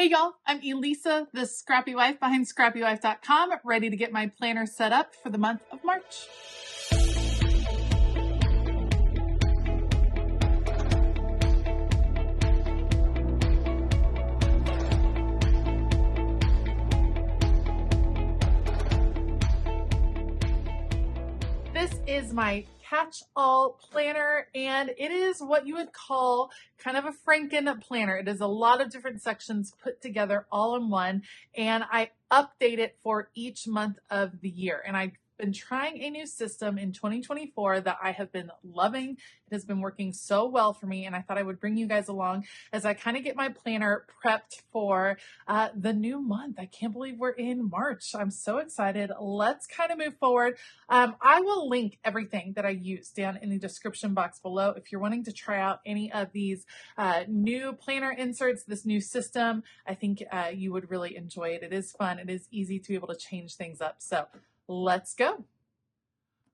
Hey y'all, I'm Elisa, the Scrappy Wife behind ScrappyWife.com, ready to get my planner set up for the month of March. This is my catch-all planner, and it is what you would call kind of a Franken planner. It is a lot of different sections put together all in one, and I update it for each month of the year. And I've been trying a new system in 2024 that I have been loving. It has been working so well for me, and I thought I would bring you guys along as I kind of get my planner prepped for the new month. I can't believe we're in March. I'm so excited. Let's kind of move forward. I will link everything that I use down in the description box below. If you're wanting to try out any of these new planner inserts, this new system, I think you would really enjoy it. It is fun. It is easy to be able to change things up. So let's go.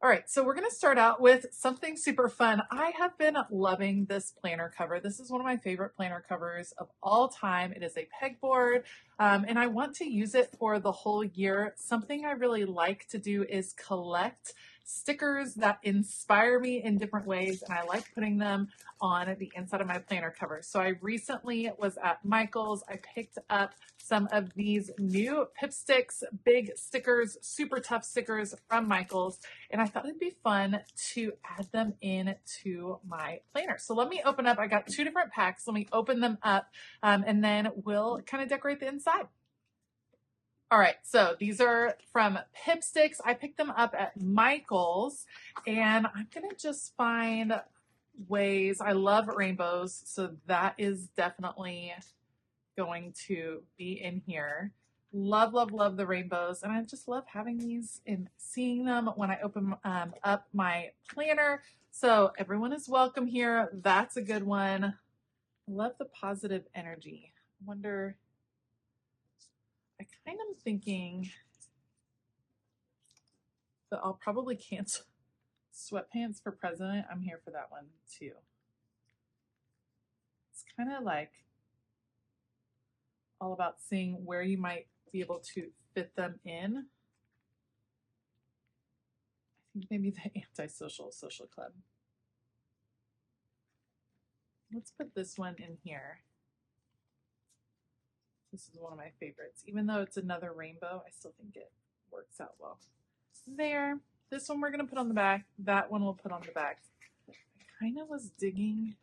All right, so we're going to start out with something super fun. I have been loving this planner cover. This is one of my favorite planner covers of all time. It is a pegboard, and I want to use it for the whole year. Something I really like to do is collect stickers that inspire me in different ways, and I like putting them on the inside of my planner cover. So I recently was at Michael's. I picked up some of these new Pipsticks big stickers, super tough stickers from Michael's, and I thought it'd be fun to add them into my planner. So let me open up. I got two different packs. Let me open them up, and then we'll kind of decorate the inside. All right, so these are from Pipsticks. I picked them up at Michael's, and I'm gonna just find ways. I love rainbows, so that is definitely going to be in here. Love, love, love the rainbows, and I just love having these and seeing them when I open up my planner. So everyone is welcome here. That's a good one. I love the positive energy. I wonder, I kind of thinking that I'll probably cancel sweatpants for president. I'm here for that one too. It's kind of like all about seeing where you might be able to fit them in. I think maybe the antisocial social club. Let's put this one in here. This is one of my favorites. Even though it's another rainbow, I still think it works out well. There. This one we're going to put on the back. That one we'll put on the back. I kind of was digging.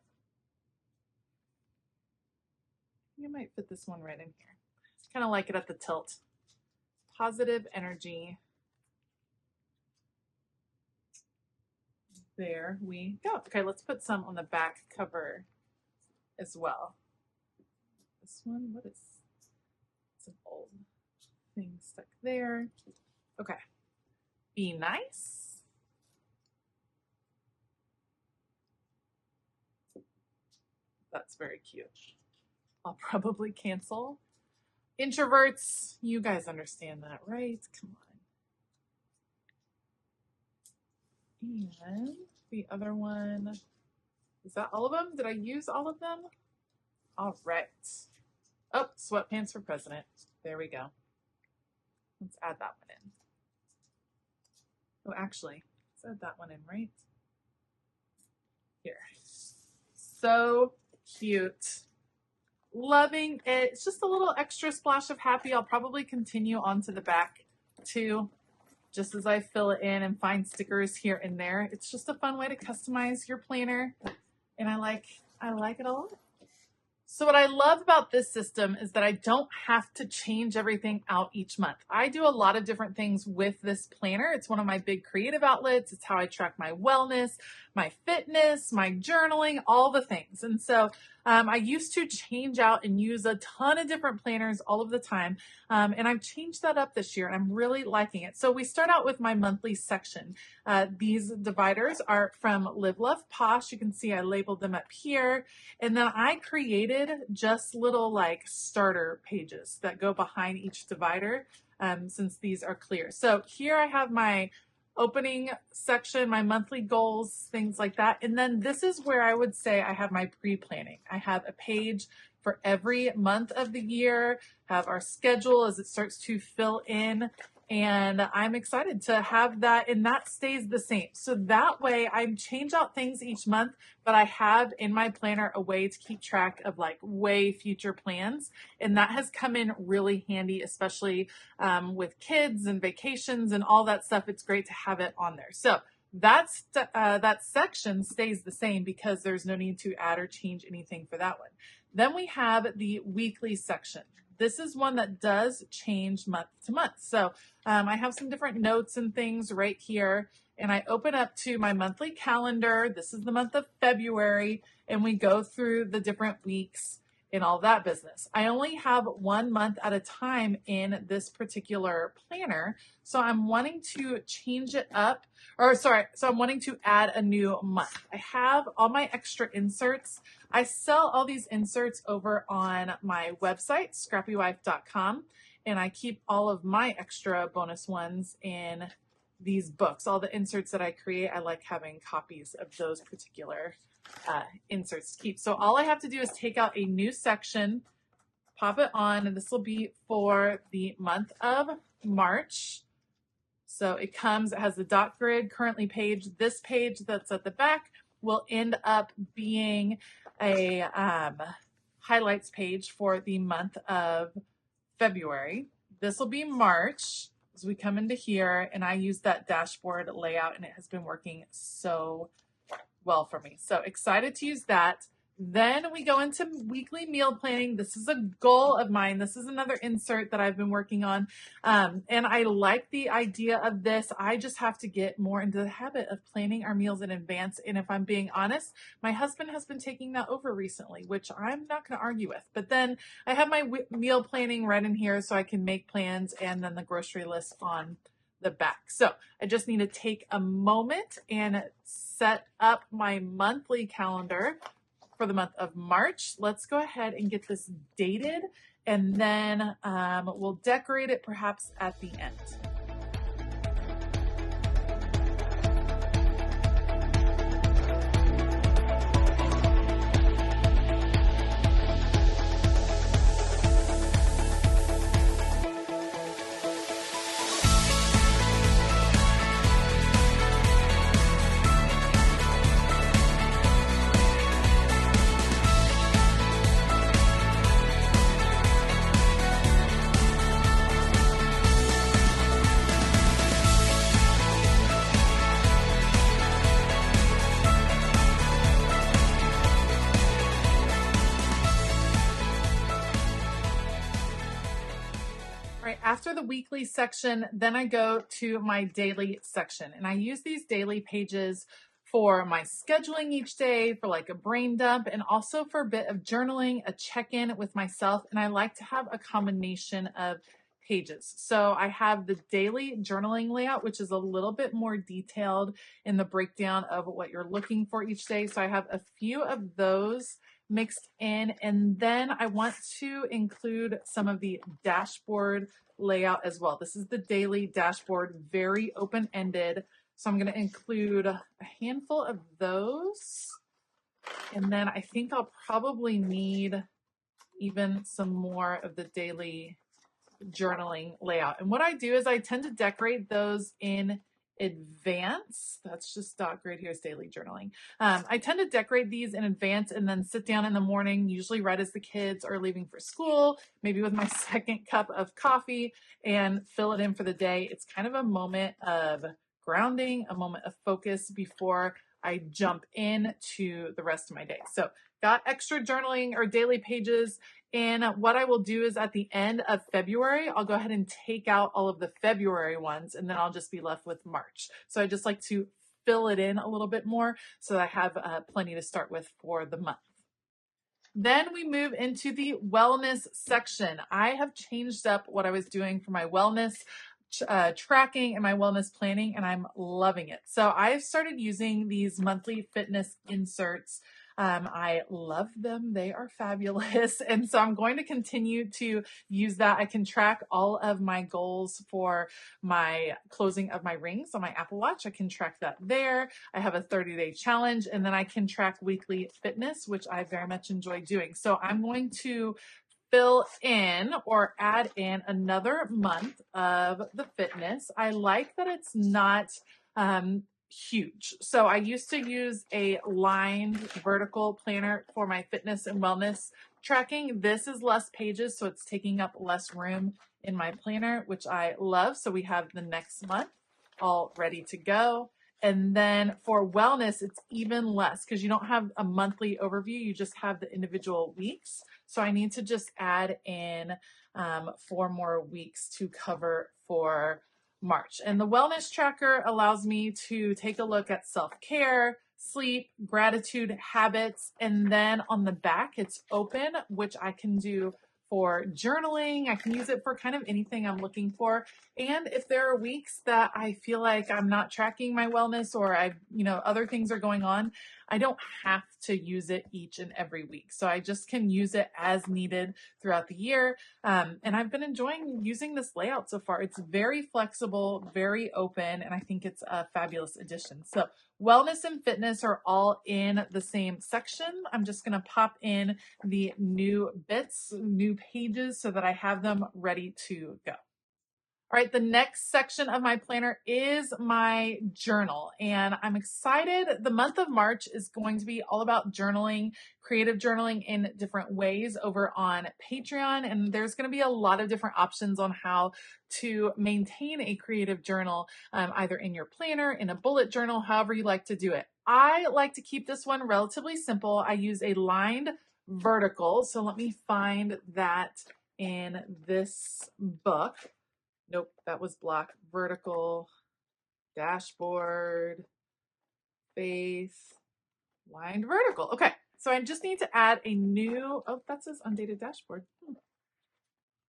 I might fit this one right in here. It's kind of like it at the tilt. Positive energy. There we go. Okay, let's put some on the back cover as well. This one, what is some old thing stuck there? Okay. Be nice. That's very cute. I'll probably cancel. Introverts, you guys understand that, right? Come on. And the other one, is that all of them? Did I use all of them? All right. Oh, sweatpants for president. There we go. Let's add that one in. Oh, actually, let's add that one in right here. So cute. Loving it. It's just a little extra splash of happy. I'll probably continue on to the back too, just as I fill it in and find stickers here and there. It's just a fun way to customize your planner, and I like it a lot. So what I love about this system is that I don't have to change everything out each month. I do a lot of different things with this planner. It's one of my big creative outlets. It's how I track my wellness, my fitness, my journaling, all the things. And so I used to change out and use a ton of different planners all of the time. And I've changed that up this year, and I'm really liking it. So we start out with my monthly section. These dividers are from Live Love Posh. You can see I labeled them up here. And then I created just little like starter pages that go behind each divider, since these are clear. So here I have my opening section, my monthly goals, things like that. And then this is where I would say I have my pre-planning. I have a page for every month of the year, have our schedule as it starts to fill in. And I'm excited to have that, and that stays the same. So that way I change out things each month, but I have in my planner a way to keep track of like way future plans. And that has come in really handy, especially with kids and vacations and all that stuff. It's great to have it on there. So that section stays the same because there's no need to add or change anything for that one. Then we have the weekly section. This is one that does change month to month. So I have some different notes and things right here, and I open up to my monthly calendar. This is the month of February, and we go through the different weeks and all that business. I only have 1 month at a time in this particular planner, so I'm wanting to change it up, so I'm wanting to add a new month. I have all my extra inserts. I sell all these inserts over on my website, ScrappyWife.com, and I keep all of my extra bonus ones in these books. All the inserts that I create, I like having copies of those particular inserts to keep. So all I have to do is take out a new section, pop it on, and this will be for the month of March. So it has the dot grid currently page. This page that's at the back will end up being a highlights page for the month of February. This will be March as we come into here, and I use that dashboard layout, and it has been working so well for me. So excited to use that. Then we go into weekly meal planning. This is a goal of mine. This is another insert that I've been working on. And I like the idea of this. I just have to get more into the habit of planning our meals in advance. And if I'm being honest, my husband has been taking that over recently, which I'm not going to argue with. But then I have my meal planning right in here so I can make plans, and then the grocery list on the back. So I just need to take a moment and set up my monthly calendar for the month of March. Let's go ahead and get this dated, and then we'll decorate it perhaps at the end. After the weekly section, then I go to my daily section, and I use these daily pages for my scheduling each day, for like a brain dump, and also for a bit of journaling, a check-in with myself. And I like to have a combination of pages. So I have the daily journaling layout, which is a little bit more detailed in the breakdown of what you're looking for each day. So I have a few of those mixed in, and then I want to include some of the dashboard layout as well. This is the daily dashboard, very open-ended. So I'm going to include a handful of those. And then I think I'll probably need even some more of the daily journaling layout. And what I do is I tend to decorate those in advance. That's just dot grid. Here's daily journaling. I tend to decorate these in advance and then sit down in the morning, usually right as the kids are leaving for school, maybe with my second cup of coffee, and fill it in for the day. It's kind of a moment of grounding, a moment of focus before I jump into the rest of my day. So got extra journaling or daily pages. And what I will do is at the end of February, I'll go ahead and take out all of the February ones, and then I'll just be left with March. So I just like to fill it in a little bit more so that I have plenty to start with for the month. Then we move into the wellness section. I have changed up what I was doing for my wellness tracking and my wellness planning, and I'm loving it. So I've started using these monthly fitness inserts. I love them. They are fabulous. And so I'm going to continue to use that. I can track all of my goals for my closing of my rings on my Apple Watch. I can track that there. I have a 30-day challenge, and then I can track weekly fitness, which I very much enjoy doing. So I'm going to fill in or add in another month of the fitness. I like that it's not huge. So I used to use a lined vertical planner for my fitness and wellness tracking. This is less pages, so it's taking up less room in my planner, which I love. So we have the next month all ready to go. And then for wellness, it's even less because you don't have a monthly overview. You just have the individual weeks. So I need to just add in 4 more weeks to cover for March. And the wellness tracker allows me to take a look at self-care, sleep, gratitude, habits, and then on the back, it's open, which I can do for journaling. I can use it for kind of anything I'm looking for. And if there are weeks that I feel like I'm not tracking my wellness or other things are going on, I don't have to use it each and every week. So I just can use it as needed throughout the year. And I've been enjoying using this layout so far. It's very flexible, very open, and I think it's a fabulous addition. So wellness and fitness are all in the same section. I'm just going to pop in the new bits, new pages so that I have them ready to go. All right, the next section of my planner is my journal, and I'm excited. The month of March is going to be all about journaling, creative journaling in different ways over on Patreon, and there's going to be a lot of different options on how to maintain a creative journal, either in your planner, in a bullet journal, however you like to do it. I like to keep this one relatively simple. I use a lined vertical, so let me find that in this book. Nope, that was block. Vertical, dashboard, face, lined vertical. Okay, so I just need to add a new, that says undated dashboard.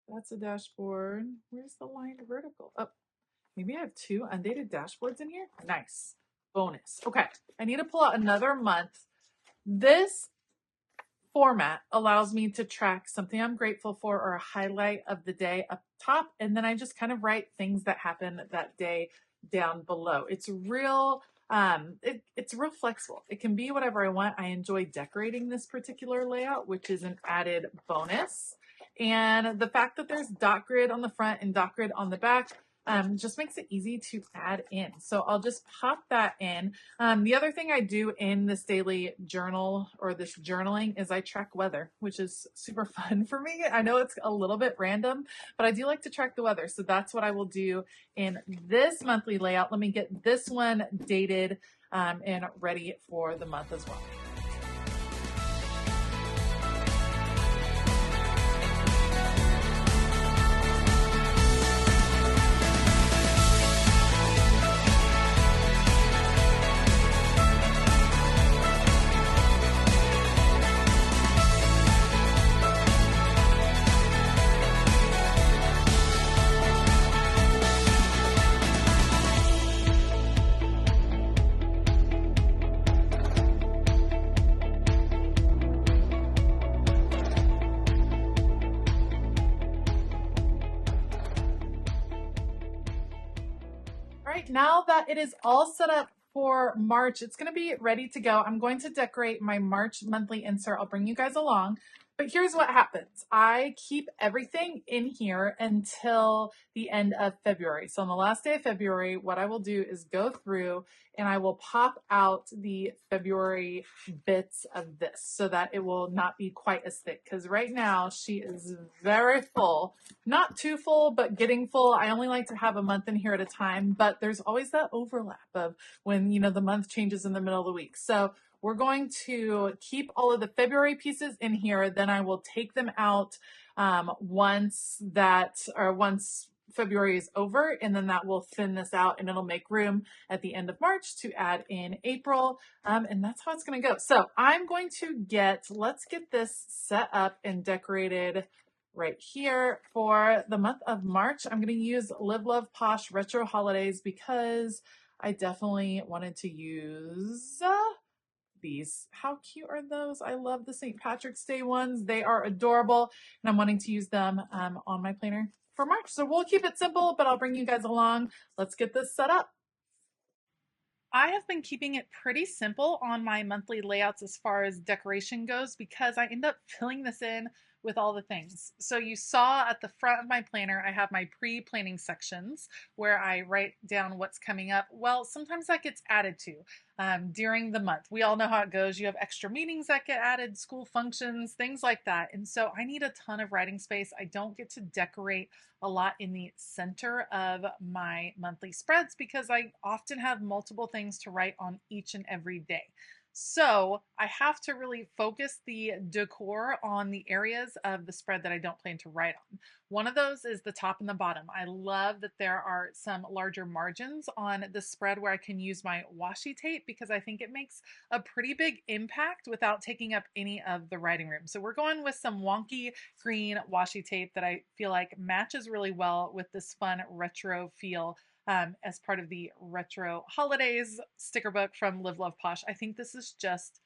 That's a dashboard. Where's the lined vertical? Oh, maybe I have 2 undated dashboards in here. Nice. Bonus. Okay, I need to pull out another month. This format allows me to track something I'm grateful for or a highlight of the day up top, and then I just kind of write things that happen that day down below. It's real it's real flexible. It can be whatever I want. I enjoy decorating this particular layout, which is an added bonus. And the fact that there's dot grid on the front and dot grid on the back just makes it easy to add in. So I'll just pop that in. The other thing I do in this daily journal or this journaling is I track weather, which is super fun for me. I know it's a little bit random, but I do like to track the weather. So that's what I will do in this monthly layout. Let me get this one dated and ready for the month as well. Now that it is all set up for March, it's going to be ready to go. I'm going to decorate my March monthly insert. I'll bring you guys along. But here's what happens. I keep everything in here until the end of February. So on the last day of February, what I will do is go through and I will pop out the February bits of this so that it will not be quite as thick. Because right now she is very full. Not too full, but getting full. I only like to have a month in here at a time, but there's always that overlap of when, the month changes in the middle of the week. So we're going to keep all of the February pieces in here. Then I will take them out once February is over, and then that will thin this out and it'll make room at the end of March to add in April. And that's how it's going to go. So I'm going to let's get this set up and decorated right here for the month of March. I'm going to use Live Love Posh Retro Holidays because I definitely wanted to use these. How cute are those? I love the St. Patrick's Day ones. They are adorable, and I'm wanting to use them on my planner for March. So we'll keep it simple, but I'll bring you guys along. Let's get this set up. I have been keeping it pretty simple on my monthly layouts as far as decoration goes because I end up filling this in with all the things. So you saw at the front of my planner, I have my pre-planning sections where I write down what's coming up. Well, sometimes that gets added to during the month. We all know how it goes. You have extra meetings that get added, school functions, things like that. And so I need a ton of writing space. I don't get to decorate a lot in the center of my monthly spreads because I often have multiple things to write on each and every day. So I have to really focus the decor on the areas of the spread that I don't plan to write on. One of those is the top and the bottom. I love that there are some larger margins on the spread where I can use my washi tape because I think it makes a pretty big impact without taking up any of the writing room. So we're going with some wonky green washi tape that I feel like matches really well with this fun retro feel as part of the retro holidays sticker book from Live Love Posh. I think this is just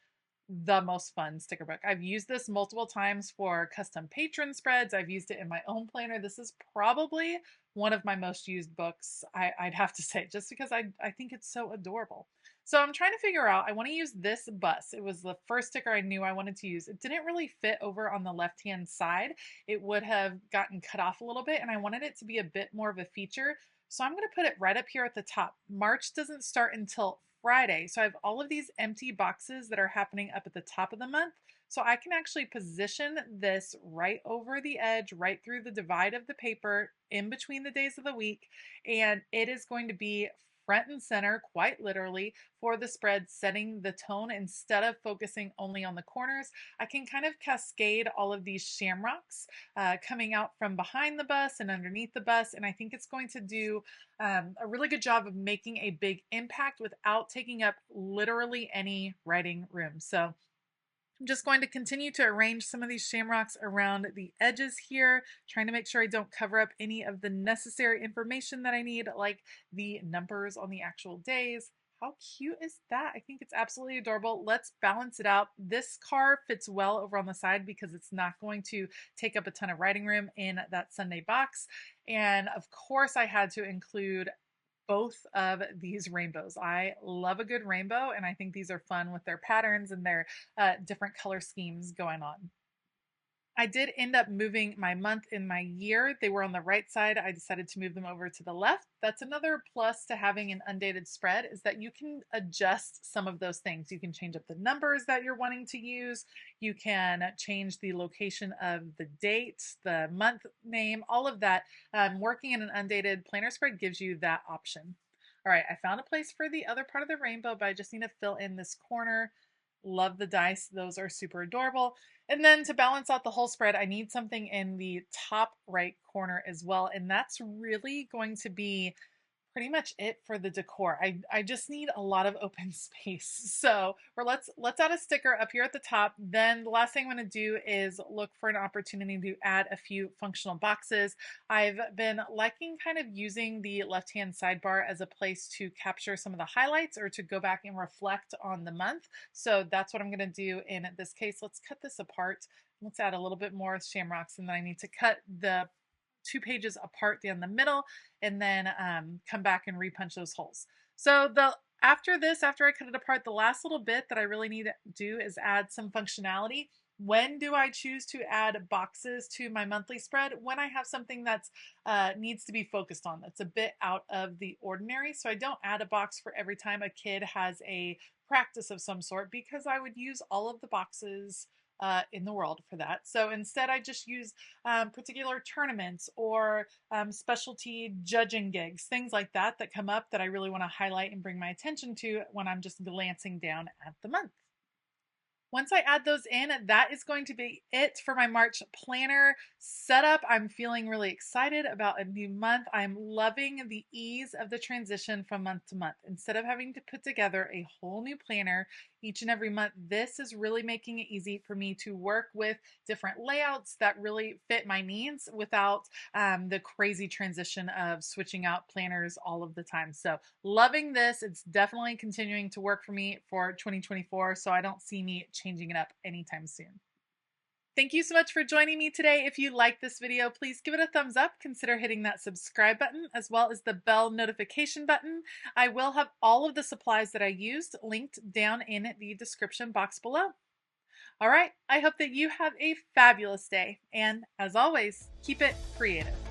the most fun sticker book. I've used this multiple times for custom patron spreads. I've used it in my own planner. This is probably one of my most used books, I'd have to say, just because I think it's so adorable. So I'm trying to figure out, I want to use this bus. It was the first sticker I knew I wanted to use. It didn't really fit over on the left-hand side. It would have gotten cut off a little bit, and I wanted it to be a bit more of a feature. So I'm going to put it right up here at the top. March doesn't start until Friday. So I have all of these empty boxes that are happening up at the top of the month. So I can actually position this right over the edge, right through the divide of the paper in between the days of the week. And it is going to be front and center, quite literally, for the spread, setting the tone instead of focusing only on the corners. I can kind of cascade all of these shamrocks coming out from behind the bus and underneath the bus. And I think it's going to do a really good job of making a big impact without taking up literally any writing room. So I'm just going to continue to arrange some of these shamrocks around the edges here, trying to make sure I don't cover up any of the necessary information that I need, like the numbers on the actual days. How cute is that? I think it's absolutely adorable. Let's balance it out. This car fits well over on the side because it's not going to take up a ton of writing room in that Sunday box. And of course I had to include both of these rainbows. I love a good rainbow, and I think these are fun with their patterns and their different color schemes going on. I did end up moving my month and my year. They were on the right side. I decided to move them over to the left. That's another plus to having an undated spread is that you can adjust some of those things. You can change up the numbers that you're wanting to use. You can change the location of the date, the month name, all of that. Working in an undated planner spread gives you that option. All right, I found a place for the other part of the rainbow, but I just need to fill in this corner. Love the dice. Those are super adorable. And then to balance out the whole spread, I need something in the top right corner as well. And that's really going to be pretty much it for the decor. I just need a lot of open space. So let's add a sticker up here at the top. Then the last thing I'm going to do is look for an opportunity to add a few functional boxes. I've been liking kind of using the left-hand sidebar as a place to capture some of the highlights or to go back and reflect on the month. So that's what I'm going to do in this case. Let's cut this apart. Let's add a little bit more shamrocks, and then I need to cut the 2 pages apart down the middle and then come back and repunch those holes. So after I cut it apart, the last little bit that I really need to do is add some functionality. When do I choose to add boxes to my monthly spread? When I have something that's needs to be focused on, that's a bit out of the ordinary. So I don't add a box for every time a kid has a practice of some sort because I would use all of the boxes in the world for that. So instead I just use particular tournaments or specialty judging gigs, things like that that come up that I really want to highlight and bring my attention to when I'm just glancing down at the month. Once I add those in, that is going to be it for my March planner setup. I'm feeling really excited about a new month. I'm loving the ease of the transition from month to month. Instead of having to put together a whole new planner each and every month, this is really making it easy for me to work with different layouts that really fit my needs without the crazy transition of switching out planners all of the time. So loving this. It's definitely continuing to work for me for 2024, so I don't see me changing it up anytime soon. Thank you so much for joining me today. If you like this video, please give it a thumbs up. Consider hitting that subscribe button as well as the bell notification button. I will have all of the supplies that I used linked down in the description box below. All right, I hope that you have a fabulous day, and as always, keep it creative.